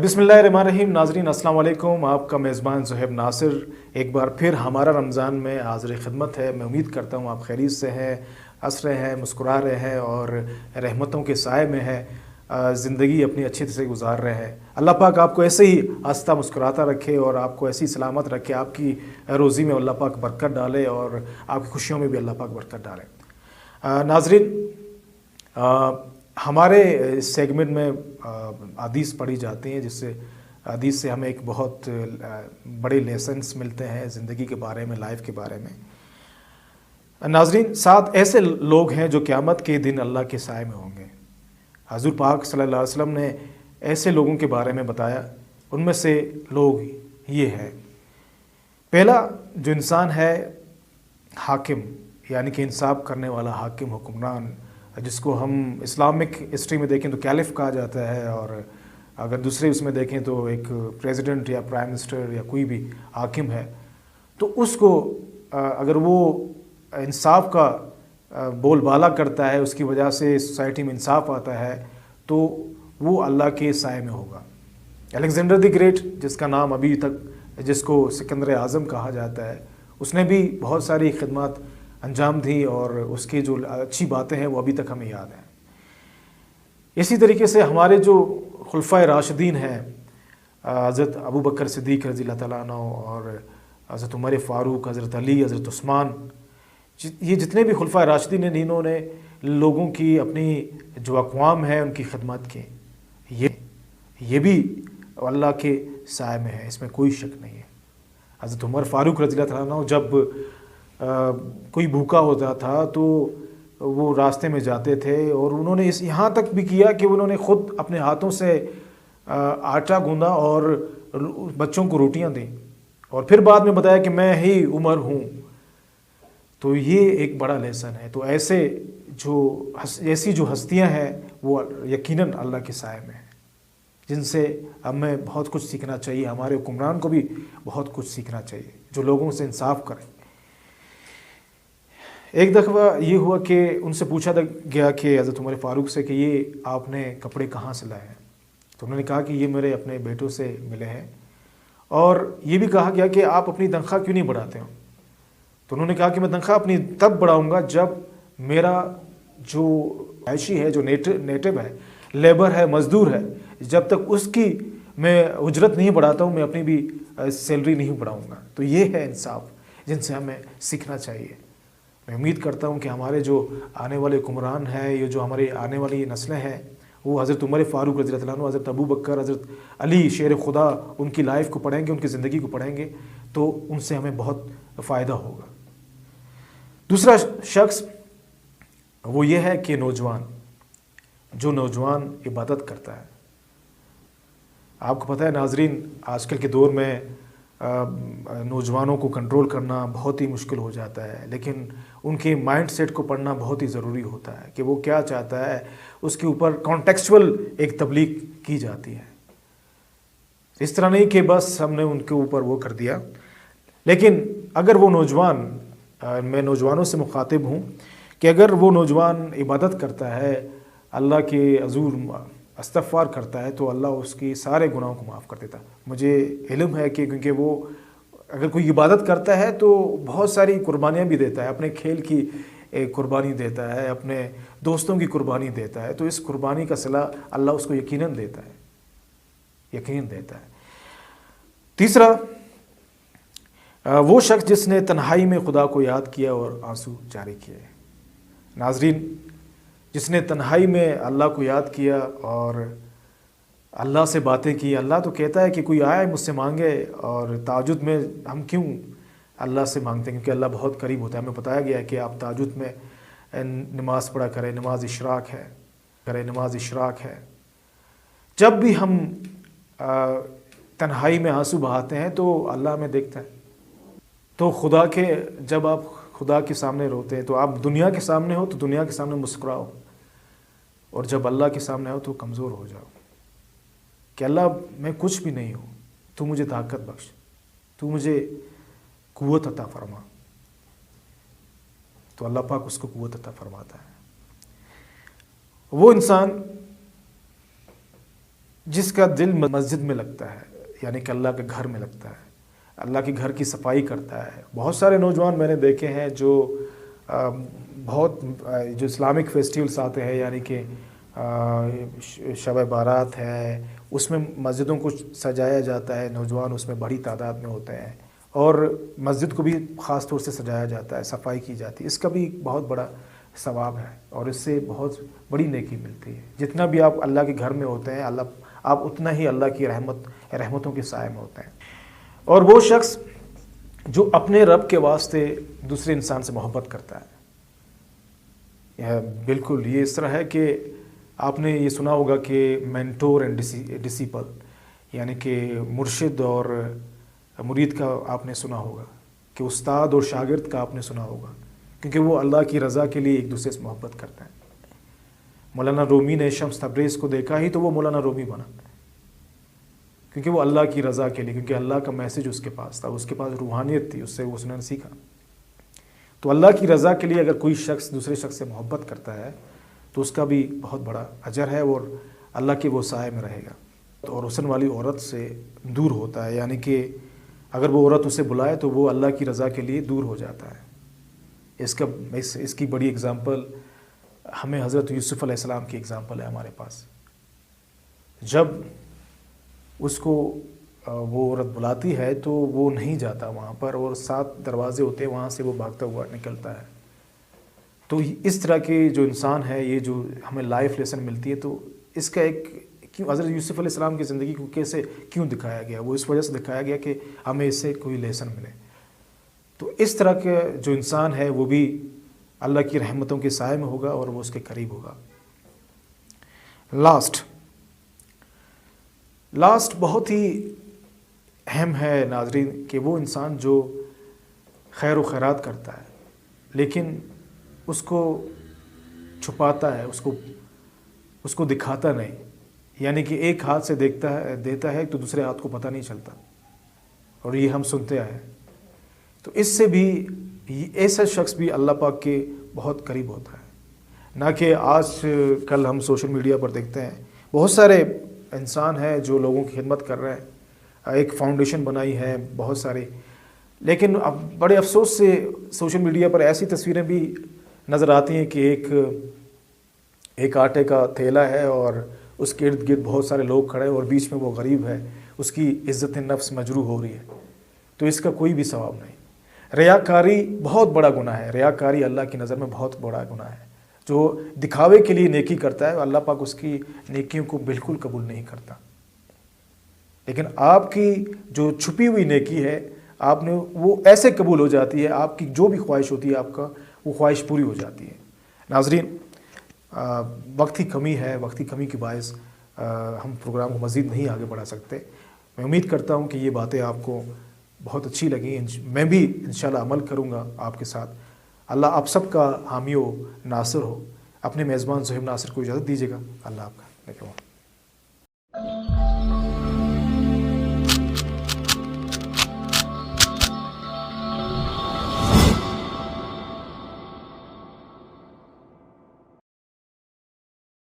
बिस्मिल्लाहिर्रहमानिर्रहीम। नाजरीन अस्सलाम वालेकुम। आपका मेज़बान ज़ुहैब नासिर एक बार फिर हमारा रमज़ान में हाज़िर खिदमत है। मैं उम्मीद करता हूँ आप खैरियत से हैं, हंस रहे हैं, मुस्कुरा रहे हैं और रहमतों के साए में हैं, ज़िंदगी अपनी अच्छी तरह से गुजार रहे हैं। अल्लाह पाक आपको ऐसे ही हंसता मुस्कुराता रखे और आपको ऐसी सलामत रखे, आपकी रोज़ी में अल्लाह पाक बरकत डाले और आपकी खुशियों में भी अल्लाह पाक बरकत डाले। नाजरीन, हमारे इस सेगमेंट में हदीस पढ़ी जाती हैं, जिससे हदीस से हमें एक बहुत बड़े लेसन्स मिलते हैं ज़िंदगी के बारे में, लाइफ के बारे में। नाजरीन, 7 ऐसे लोग हैं जो क़यामत के दिन अल्लाह के साए में होंगे। हज़ूर पाक सल्लल्लाहु अलैहि वसल्लम ने ऐसे लोगों के बारे में बताया। उनमें से लोग ये हैं। पहला जो इंसान है, हाकिम, यानी कि इंसाफ करने वाला हाकिम, हुक्मरान, जिसको हम इस्लामिक हिस्ट्री में देखें तो कैलिफ कहा जाता है, और अगर दूसरे उसमें देखें तो एक प्रेसिडेंट या प्राइम मिनिस्टर या कोई भी हाकिम है, तो उसको अगर वो इंसाफ का बोलबाला करता है, उसकी वजह से सोसाइटी में इंसाफ आता है, तो वो अल्लाह के साए में होगा। अलेक्जेंडर द ग्रेट, जिसका नाम अभी तक, जिसको सिकंदर आज़म कहा जाता है, उसने भी बहुत सारी खिदमत अंजाम दी और उसकी जो अच्छी बातें हैं वो अभी तक हमें याद हैं। इसी तरीके से हमारे जो खुलफाए राशिदीन हैं, हज़रत अबू बकर सिद्दीक़ रज़ियल्लाहु तआला अन्हु और हज़रत उमर फ़ारूक, हज़रत अली, हज़रत उस्मान, ये जितने भी खुलफाए राशिदीन हैं, इन्होंने लोगों की अपनी जो अक़वाम है उनकी खिदमत की। ये भी अल्लाह के साए में है, इसमें कोई शक नहीं है। हज़रत उमर फ़ारूक रज़ियल्लाहु तआला अन्हु जब कोई भूखा होता था तो वो रास्ते में जाते थे, और उन्होंने इस यहाँ तक भी किया कि उन्होंने ख़ुद अपने हाथों से आटा गूंदा और बच्चों को रोटियां दी, और फिर बाद में बताया कि मैं ही उमर हूँ। तो ये एक बड़ा लेसन है। तो ऐसी जो हस्तियाँ हैं वो यकीनन अल्लाह के साए में हैं, जिनसे हमें बहुत कुछ सीखना चाहिए। हमारे हुक्मरान को भी बहुत कुछ सीखना चाहिए, जो लोगों से इंसाफ करें। एक दफ़ा ये हुआ कि उनसे पूछा गया कि हज़रत उमर फ़ारूक से कि ये आपने कपड़े कहाँ से लाए हैं? तो उन्होंने कहा कि ये मेरे अपने बेटों से मिले हैं, और ये भी कहा गया कि आप अपनी तनख्वाह क्यों नहीं बढ़ाते हो? तो उन्होंने कहा कि मैं तनख्वाह अपनी तब बढ़ाऊँगा जब मेरा जो ऐशी है, जो नेटिव है, लेबर है, मज़दूर है, जब तक उसकी मैं उजरत नहीं बढ़ाता हूँ, मैं अपनी भी सैलरी नहीं बढ़ाऊँगा। तो ये है इंसाफ, जिनसे हमें सीखना चाहिए। मैं उम्मीद करता हूँ कि हमारे जो आने वाले हुक्मरान हैं, ये जो हमारी आने वाली नस्लें हैं, वो हज़रत उमर फ़ारूक रज़ियल्लाहु अन्हु, हज़रत अबू बकर, हज़रत अली शेर खुदा, उनकी लाइफ को पढ़ेंगे, उनकी ज़िंदगी को पढ़ेंगे, तो उनसे हमें बहुत फ़ायदा होगा। दूसरा शख्स वो ये है कि नौजवान, जो नौजवान इबादत करता है। आपको पता है नाजरीन, आजकल के दौर में नौजवानों को कंट्रोल करना बहुत ही मुश्किल हो जाता है, लेकिन उनके माइंड सेट को पढ़ना बहुत ही ज़रूरी होता है कि वो क्या चाहता है। उसके ऊपर कॉन्टेक्चुअल एक तबलीग की जाती है। इस तरह नहीं कि बस हमने उनके ऊपर वो कर दिया। लेकिन अगर वो नौजवान, मैं नौजवानों से मुखातिब हूँ, कि अगर वो नौजवान इबादत करता है, अल्लाह के हज़ूर इस्तग़फ़ार करता है, तो अल्लाह उसकी सारे गुनाहों को माफ़ कर देता। मुझे इल्म है कि क्योंकि वो अगर कोई इबादत करता है तो बहुत सारी कुर्बानियाँ भी देता है, अपने खेल की कुर्बानी देता है, अपने दोस्तों की कुर्बानी देता है, तो इस कुर्बानी का सिला अल्लाह उसको यकीनन देता है, यकीनन देता है। तीसरा, वो शख्स जिसने तन्हाई में खुदा को याद किया और आंसू जारी किए। नाज़रीन, जिसने तन्हाई में अल्लाह को याद किया और अल्लाह से बातें की। अल्लाह तो कहता है कि कोई आए मुझसे मांगे, और ताजुद में हम क्यों अल्लाह से मांगते हैं? क्योंकि अल्लाह बहुत करीब होता है। हमें बताया गया है कि आप ताजुद में नमाज़ पढ़ा करें, नमाज इशराक है। जब भी हम तन्हाई में आंसू बहाते हैं तो अल्लाह में देखता है। तो जब आप खुदा के सामने रोते हैं, तो आप दुनिया के सामने हो तो दुनिया के सामने मुस्कुराओ, और जब अल्लाह के सामने हो तो कमज़ोर हो जाओ कि अल्लाह मैं कुछ भी नहीं हूँ, तू मुझे ताकत बख्श, तू मुझे कुव्वत अता फरमा। तो अल्लाह पाक उसको कुव्वत अता फरमाता है। वो इंसान جس کا دل مسجد میں لگتا ہے، یعنی کہ اللہ کے گھر میں لگتا ہے، اللہ کے گھر کی صفائی کرتا ہے. بہت سارے نوجوان میں نے دیکھے ہیں جو جو اسلامک فیسٹیولس آتے ہیں، یعنی کہ شب بارات ہے، اس میں مسجدوں کو سجایا جاتا ہے، نوجوان اس میں بڑی تعداد میں ہوتے ہیں، اور مسجد کو بھی خاص طور سے سجایا جاتا ہے، صفائی کی جاتی ہے. اس کا بھی بہت بڑا ثواب ہے اور اس سے بہت بڑی نیکی ملتی ہے. جتنا بھی آپ اللہ کے گھر میں ہوتے ہیں، آپ اتنا ہی اللہ کی رحمتوں کے سائے میں ہوتے ہیں. اور وہ شخص جو اپنے رب کے واسطے دوسرے انسان سے محبت کرتا ہے، بالکل یہ اس طرح ہے کہ آپ نے یہ سنا ہوگا کہ مینٹور اینڈ ڈسیپل، یعنی کہ مرشد اور مرید کا آپ نے سنا ہوگا، کہ استاد اور شاگرد کا آپ نے سنا ہوگا، کیونکہ وہ اللہ کی رضا کے لیے ایک دوسرے سے محبت کرتے ہیں. مولانا رومی نے شمس تبریز کو دیکھا ہی تو وہ مولانا رومی بنا، کیونکہ وہ اللہ کی رضا کے لیے، کیونکہ اللہ کا میسج اس کے پاس تھا، اس کے پاس روحانیت تھی، اس سے اس نے سیکھا. تو اللہ کی رضا کے لیے اگر کوئی شخص دوسرے شخص سے محبت کرتا ہے تو اس کا بھی بہت بڑا اجر ہے اور اللہ کے وہ سائے میں رہے گا. اور حسن والی عورت سے دور ہوتا ہے، یعنی کہ اگر وہ عورت اسے بلائے تو وہ اللہ کی رضا کے لیے دور ہو جاتا ہے. اس کی بڑی اگزامپل ہمیں حضرت یوسف علیہ السلام کی اگزامپل ہے ہمارے پاس. جب اس کو وہ عورت بلاتی ہے تو وہ نہیں جاتا وہاں پر، اور 7 دروازے ہوتے ہیں، وہاں سے وہ بھاگتا ہوا نکلتا ہے. تو اس طرح کے جو انسان ہے، یہ جو ہمیں لائف لیسن ملتی ہے، تو اس کا کیوں حضرت یوسف علیہ السلام کی زندگی کو کیوں دکھایا گیا؟ وہ اس وجہ سے دکھایا گیا کہ ہمیں اس سے کوئی لیسن ملے. تو اس طرح کے جو انسان ہے وہ بھی اللہ کی رحمتوں کے سائے میں ہوگا اور وہ اس کے قریب ہوگا. لاسٹ بہت ہی اہم ہے ناظرین، کہ وہ انسان جو خیر و خیرات کرتا ہے لیکن اس کو چھپاتا ہے، اس کو دکھاتا نہیں، یعنی کہ ایک ہاتھ سے دیتا ہے تو دوسرے ہاتھ کو پتہ نہیں چلتا، اور یہ ہم سنتے آئے. تو اس سے بھی ایسا شخص بھی اللہ پاک کے بہت قریب ہوتا ہے. نہ کہ آج کل ہم سوشل میڈیا پر دیکھتے ہیں بہت سارے انسان ہیں جو لوگوں کی خدمت کر رہے ہیں، ایک فاؤنڈیشن بنائی ہے بہت ساری، لیکن اب بڑے افسوس سے سوشل میڈیا پر ایسی تصویریں بھی نظر آتی ہیں کہ ایک آٹے کا تھیلا ہے اور اس کے ارد گرد بہت سارے لوگ کھڑے ہیں اور بیچ میں وہ غریب ہے، اس کی عزت نفس مجروح ہو رہی ہے. تو اس کا کوئی بھی ثواب نہیں. ریاکاری بہت بڑا گناہ ہے. ریاکاری اللہ کی نظر میں بہت بڑا گناہ ہے. جو دکھاوے کے لیے نیکی کرتا ہے اللہ پاک اس کی نیکیوں کو بالکل قبول نہیں کرتا. لیکن آپ کی جو چھپی ہوئی نیکی ہے، آپ نے وہ ایسے قبول ہو جاتی ہے، آپ کی جو بھی خواہش ہوتی ہے آپ کا، وہ خواہش پوری ہو جاتی ہے. ناظرین، وقت کی کمی کے باعث ہم پروگرام کو مزید نہیں آگے بڑھا سکتے. میں امید کرتا ہوں کہ یہ باتیں آپ کو بہت اچھی لگیں. میں بھی انشاءاللہ عمل کروں گا آپ کے ساتھ. اللہ آپ سب کا حامی و ناصر ہو. اپنے میزبان زہیب ناصر کو اجازت دیجیے گا. اللہ آپ کا